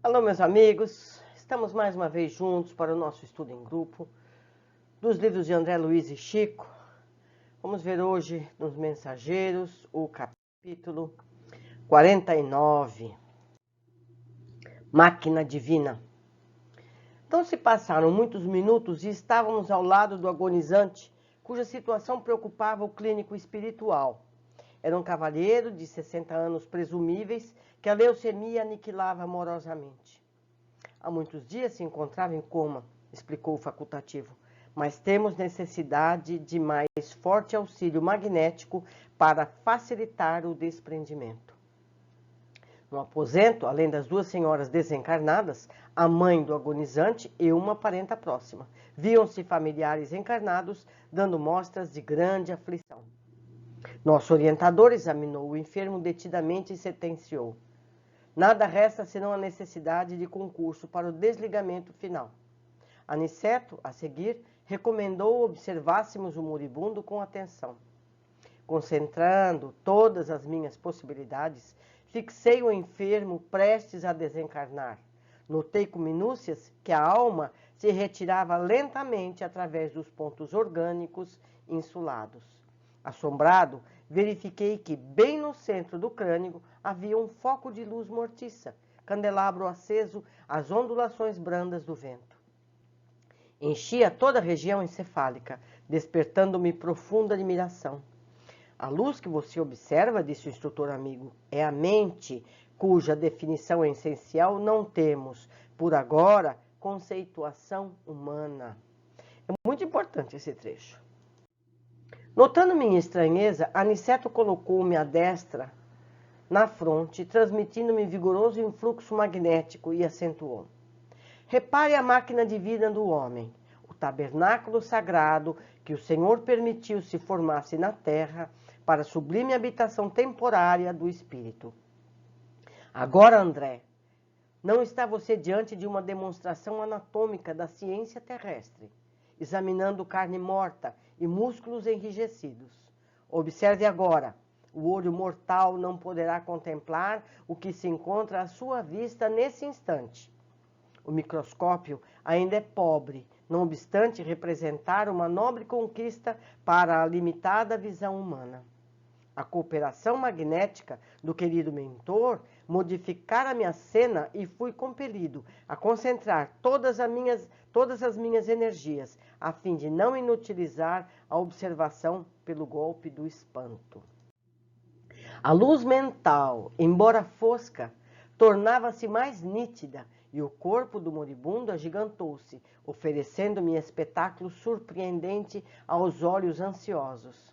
Alô, meus amigos, estamos mais uma vez juntos para o nosso estudo em grupo dos livros de André Luiz e Chico. Vamos ver hoje nos Mensageiros o capítulo 49, Máquina Divina. Então se passaram muitos minutos e estávamos ao lado do agonizante, cuja situação preocupava o clínico espiritual. Era um cavalheiro de 60 anos presumíveis que a leucemia aniquilava amorosamente. Há muitos dias se encontrava em coma, explicou o facultativo, mas temos necessidade de mais forte auxílio magnético para facilitar o desprendimento. No aposento, além das duas senhoras desencarnadas, a mãe do agonizante e uma parenta próxima, viam-se familiares encarnados dando mostras de grande aflição. Nosso orientador examinou o enfermo detidamente e sentenciou: nada resta senão a necessidade de concurso para o desligamento final. Aniceto, a seguir, recomendou observássemos o moribundo com atenção. Concentrando todas as minhas possibilidades, fixei o enfermo prestes a desencarnar. Notei com minúcias que a alma se retirava lentamente através dos pontos orgânicos insulados. Assombrado, verifiquei que, bem no centro do crânio, havia um foco de luz mortiça, candelabro aceso às ondulações brandas do vento. Enchia toda a região encefálica, despertando-me profunda admiração. A luz que você observa, disse o instrutor amigo, é a mente, cuja definição essencial não temos, por agora, conceituação humana. É muito importante esse trecho. Notando minha estranheza, Aniceto colocou-me à destra na fronte, transmitindo-me vigoroso influxo magnético e acentuou: repare a máquina divina do homem, o tabernáculo sagrado que o Senhor permitiu se formasse na terra para a sublime habitação temporária do espírito. Agora, André, não está você diante de uma demonstração anatômica da ciência terrestre, examinando carne morta e músculos enrijecidos. Observe agora, o olho mortal não poderá contemplar o que se encontra à sua vista nesse instante. O microscópio ainda é pobre, não obstante representar uma nobre conquista para a limitada visão humana. A cooperação magnética do querido mentor modificara-me a cena e fui compelido a concentrar todas as minhas energias, a fim de não inutilizar a observação pelo golpe do espanto. A luz mental, embora fosca, tornava-se mais nítida e o corpo do moribundo agigantou-se, oferecendo-me espetáculo surpreendente aos olhos ansiosos.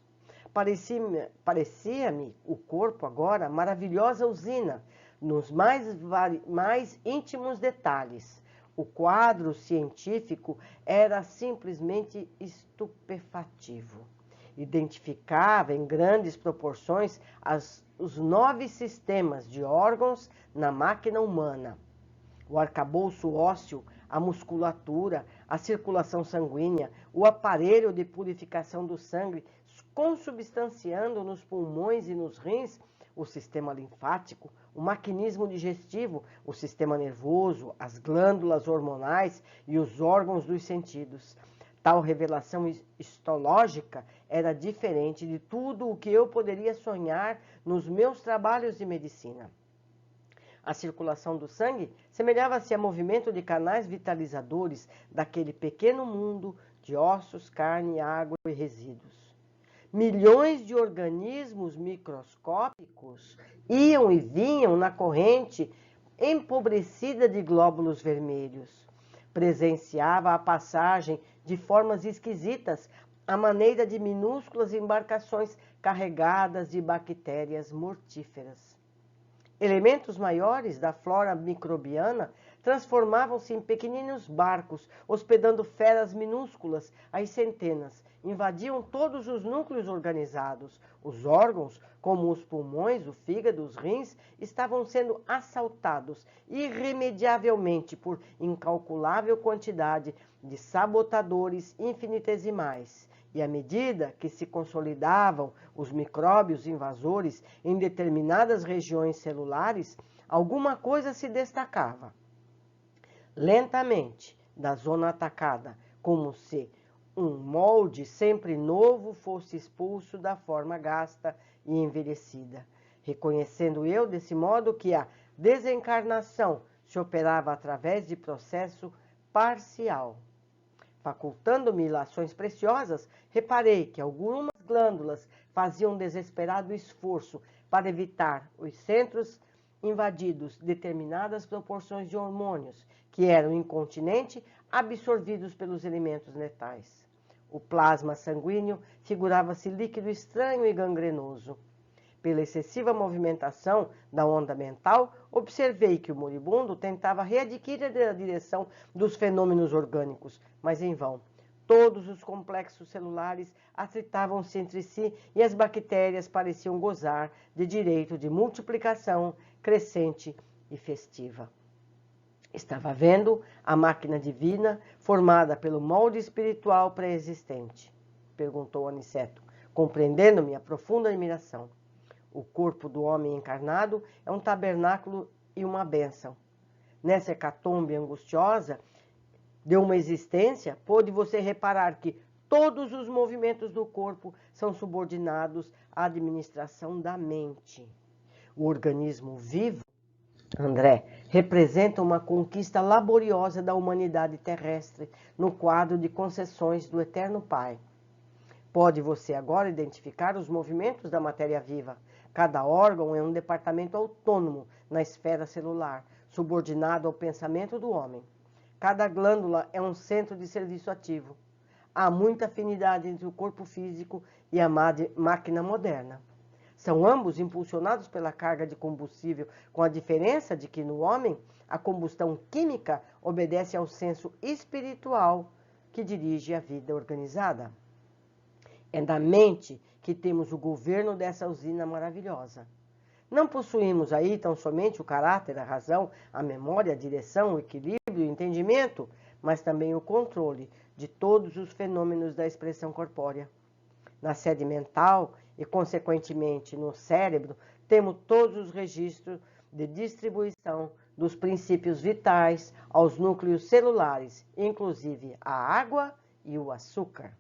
Parecia-me o corpo agora maravilhosa usina, nos mais íntimos detalhes. O quadro científico era simplesmente estupefativo. Identificava em grandes proporções os 9 sistemas de órgãos na máquina humana. O arcabouço ósseo, a musculatura, a circulação sanguínea, o aparelho de purificação do sangue, consubstanciando nos pulmões e nos rins o sistema linfático, o maquinismo digestivo, o sistema nervoso, as glândulas hormonais e os órgãos dos sentidos. Tal revelação histológica era diferente de tudo o que eu poderia sonhar nos meus trabalhos de medicina. A circulação do sangue semelhava-se a movimento de canais vitalizadores daquele pequeno mundo de ossos, carne, água e resíduos. Milhões de organismos microscópicos iam e vinham na corrente empobrecida de glóbulos vermelhos. Presenciava a passagem de formas esquisitas, à maneira de minúsculas embarcações carregadas de bactérias mortíferas. Elementos maiores da flora microbiana transformavam-se em pequeninos barcos, hospedando feras minúsculas às centenas. Invadiam todos os núcleos organizados. Os órgãos, como os pulmões, o fígado, os rins, estavam sendo assaltados irremediavelmente por incalculável quantidade de sabotadores infinitesimais. E à medida que se consolidavam os micróbios invasores em determinadas regiões celulares, alguma coisa se destacava. lentamente, da zona atacada, como se um molde sempre novo fosse expulso da forma gasta e envelhecida, reconhecendo eu desse modo que a desencarnação se operava através de processo parcial. Facultando-me ilações preciosas, reparei que algumas glândulas faziam desesperado esforço para evitar os centros invadidos determinadas proporções de hormônios, que eram incontinenti absorvidos pelos elementos letais. O plasma sanguíneo figurava-se líquido estranho e gangrenoso. Pela excessiva movimentação da onda mental, observei que o moribundo tentava readquirir a direção dos fenômenos orgânicos, mas em vão. Todos os complexos celulares atritavam-se entre si e as bactérias pareciam gozar de direito de multiplicação crescente e festiva. Estava vendo a máquina divina formada pelo molde espiritual pré-existente? Perguntou Aniceto, compreendendo minha profunda admiração. O corpo do homem encarnado é um tabernáculo e uma bênção. Nessa hecatombe angustiosa de uma existência, pôde você reparar que todos os movimentos do corpo são subordinados à administração da mente. O organismo vivo, André, representa uma conquista laboriosa da humanidade terrestre no quadro de concessões do Eterno Pai. Pode você agora identificar os movimentos da matéria viva. Cada órgão é um departamento autônomo na esfera celular, subordinado ao pensamento do homem. Cada glândula é um centro de serviço ativo. Há muita afinidade entre o corpo físico e a máquina moderna. São ambos impulsionados pela carga de combustível, com a diferença de que no homem a combustão química obedece ao senso espiritual que dirige a vida organizada. É na mente que temos o governo dessa usina maravilhosa. Não possuímos aí tão somente o caráter, a razão, a memória, a direção, o equilíbrio, o entendimento, mas também o controle de todos os fenômenos da expressão corpórea. Na sede mental e, consequentemente, no cérebro, temos todos os registros de distribuição dos princípios vitais aos núcleos celulares, inclusive a água e o açúcar.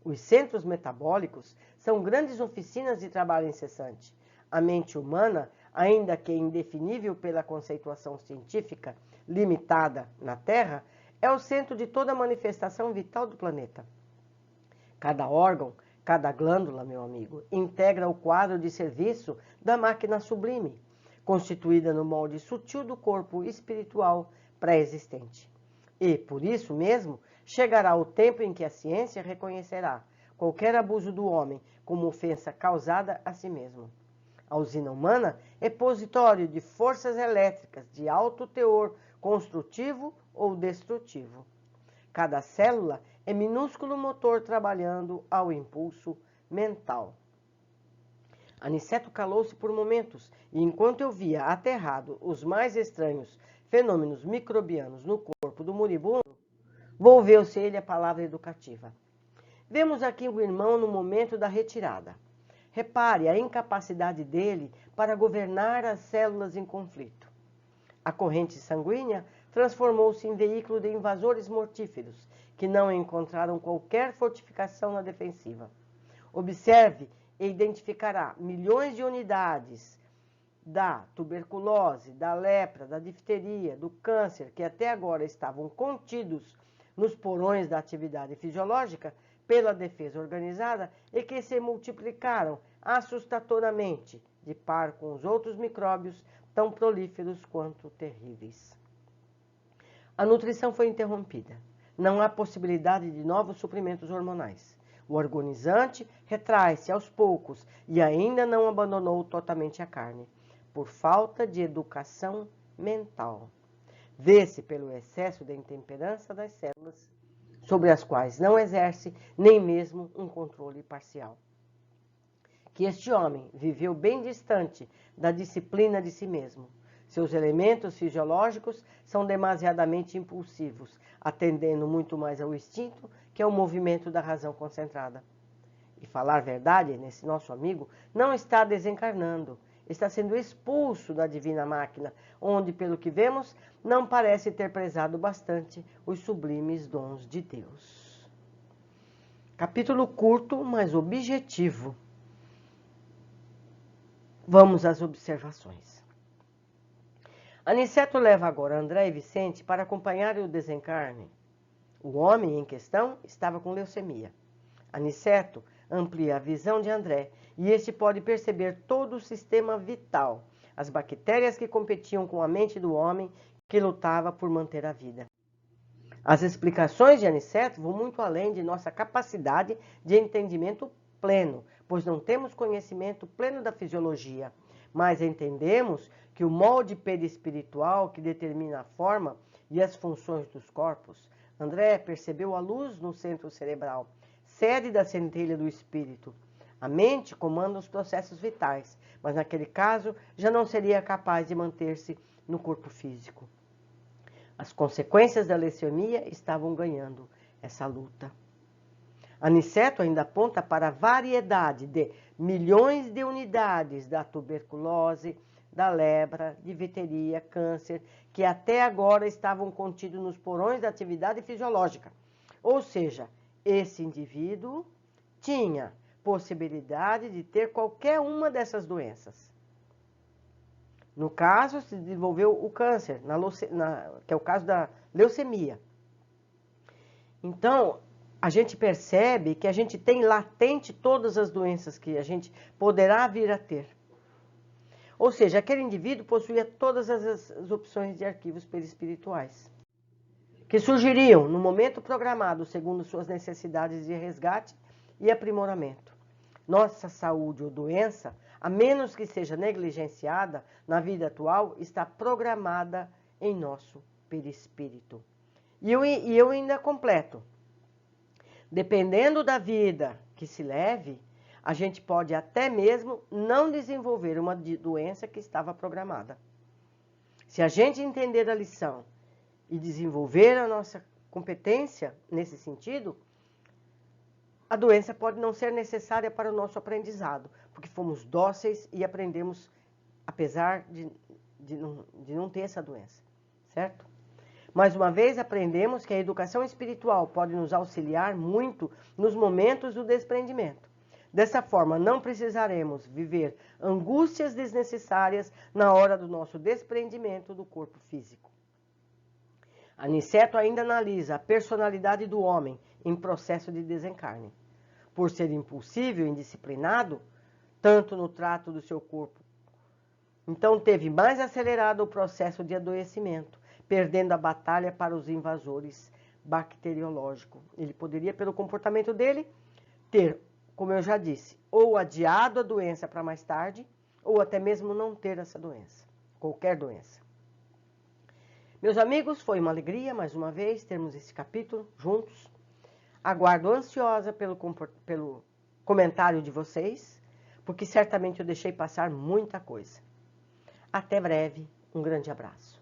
Os centros metabólicos são grandes oficinas de trabalho incessante. A mente humana, ainda que indefinível pela conceituação científica limitada na Terra, é o centro de toda a manifestação vital do planeta. Cada órgão, cada glândula, meu amigo, integra o quadro de serviço da máquina sublime, constituída no molde sutil do corpo espiritual pré-existente. E, por isso mesmo, chegará o tempo em que a ciência reconhecerá qualquer abuso do homem como ofensa causada a si mesmo. A usina humana é repositório de forças elétricas de alto teor construtivo ou destrutivo. Cada célula é minúsculo motor trabalhando ao impulso mental. Aniceto calou-se por momentos e, enquanto eu via aterrado os mais estranhos fenômenos microbianos no corpo do moribundo, volveu-se ele à palavra educativa. Vemos aqui o irmão no momento da retirada. Repare a incapacidade dele para governar as células em conflito. A corrente sanguínea transformou-se em veículo de invasores mortíferos, que não encontraram qualquer fortificação na defensiva. Observe e identificará milhões de unidades da tuberculose, da lepra, da difteria, do câncer, que até agora estavam contidos nos porões da atividade fisiológica pela defesa organizada e que se multiplicaram assustadoramente, de par com os outros micróbios tão prolíferos quanto terríveis. A nutrição foi interrompida. Não há possibilidade de novos suprimentos hormonais. O agonizante retrai-se aos poucos e ainda não abandonou totalmente a carne, por falta de educação mental. Vê-se pelo excesso de intemperança das células, sobre as quais não exerce nem mesmo um controle parcial. Que este homem viveu bem distante da disciplina de si mesmo. Seus elementos fisiológicos são demasiadamente impulsivos, atendendo muito mais ao instinto que ao movimento da razão concentrada. E falar verdade, nesse nosso amigo, não está desencarnando. está sendo expulso da divina máquina, onde, pelo que vemos, não parece ter prezado bastante os sublimes dons de Deus. Capítulo curto, mas objetivo. Vamos às observações. Aniceto leva agora André e Vicente para acompanhar o desencarne. O homem em questão estava com leucemia. Aniceto amplia a visão de André e este pode perceber todo o sistema vital, as bactérias que competiam com a mente do homem que lutava por manter a vida. As explicações de Aniceto vão muito além de nossa capacidade de entendimento pleno, pois não temos conhecimento pleno da fisiologia, mas entendemos que o molde perispiritual que determina a forma e as funções dos corpos. André percebeu a luz no centro cerebral, sede da centelha do espírito. A mente comanda os processos vitais, mas naquele caso já não seria capaz de manter-se no corpo físico. As consequências da leucemia estavam ganhando essa luta. Aniceto ainda aponta para a variedade de milhões de unidades da tuberculose, da lepra, difteria, câncer, que até agora estavam contidos nos porões da atividade fisiológica. Ou seja, esse indivíduo tinha possibilidade de ter qualquer uma dessas doenças. No caso, se desenvolveu o câncer, que é o caso da leucemia. Então, a gente percebe que a gente tem latente todas as doenças que a gente poderá vir a ter. Ou seja, aquele indivíduo possuía todas as opções de arquivos perispirituais, que surgiriam no momento programado segundo suas necessidades de resgate e aprimoramento. Nossa saúde ou doença, a menos que seja negligenciada na vida atual, está programada em nosso perispírito. E eu ainda completo. Dependendo da vida que se leve, a gente pode até mesmo não desenvolver uma doença que estava programada. Se a gente entender a lição e desenvolver a nossa competência nesse sentido, a doença pode não ser necessária para o nosso aprendizado, porque fomos dóceis e aprendemos, apesar de não ter essa doença, certo? Mais uma vez, aprendemos que a educação espiritual pode nos auxiliar muito nos momentos do desprendimento. Dessa forma, não precisaremos viver angústias desnecessárias na hora do nosso desprendimento do corpo físico. Aniceto ainda analisa a personalidade do homem em processo de desencarne. Por ser impulsivo e indisciplinado, tanto no trato do seu corpo, então teve mais acelerado o processo de adoecimento, perdendo a batalha para os invasores bacteriológicos. Ele poderia, pelo comportamento dele, ter, como eu já disse, ou adiado a doença para mais tarde, ou até mesmo não ter essa doença, qualquer doença. Meus amigos, foi uma alegria, mais uma vez, termos esse capítulo juntos. Aguardo ansiosa pelo comentário de vocês, porque certamente eu deixei passar muita coisa. Até breve, um grande abraço.